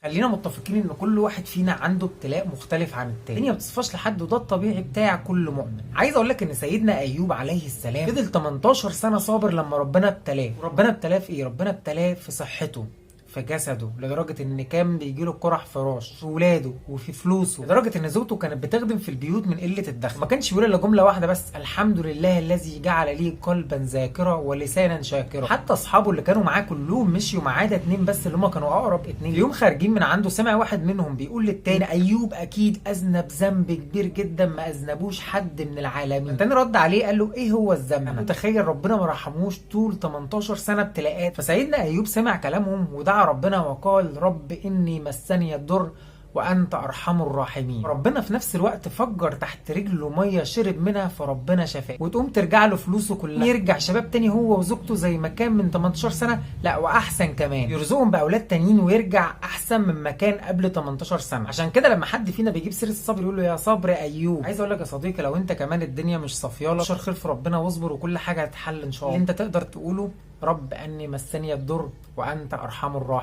خلينا متفقين ان كل واحد فينا عنده ابتلاء مختلف عن التاني، الدنيا ما بتصفاش لحد وده الطبيعي بتاع كل مؤمن. عايز اقول لك ان سيدنا ايوب عليه السلام فضل 18 سنه صابر لما ربنا ابتلاه. وربنا ابتلاه في ايه؟ ربنا ابتلاه في صحته، في جسده، لدرجه ان كان بيجيله قرح فراش، في ولاده وفي فلوسه، لدرجه ان زوجته كانت بتخدم في البيوت من قله الدخل. ما كانش بيقول الا جمله واحده بس: الحمد لله الذي جعل لي قلبا ذاكرا ولسانا شاكرا. حتى اصحابه اللي كانوا معاه كلهم مشيوا ما عدا اتنين بس اللي هم كانوا اقرب اتنين. اليوم خارجين من عنده سمع واحد منهم بيقول للتاني: ايوب اكيد اذنب ذنب كبير جدا ما اذنبوش حد من العالمين. التاني رد عليه قال له: ايه هو الذنب؟ انا متخيل ربنا ما رحموش طول 18 سنه ابتلاءات. فسيدنا ايوب سمع كلامهم ودعا ربنا وقال: رب إني مسني الضر وأنت أرحم الراحمين. ربنا في نفس الوقت فجر تحت رجله مية شرب منها فربنا شفاه، وتقوم ترجع له فلوسه كلها، يرجع شباب تاني هو وزوجته زي ما كان من 18 سنة، لا وأحسن كمان، يرزقهم بأولاد تانيين ويرجع أحسن من ما كان قبل 18 سنة. عشان كده لما حد فينا بيجيب سيرة الصبر يقول له: يا صبر أيوب. عايز أقول لك يا صديقي، لو أنت كمان الدنيا مش صافيالك، بشر خير في ربنا واصبر وكل حاجة هتتحل إن شاء الله. أنت تقدر تقوله: رب أني مسني الضر وأنت أرحم الراحمين.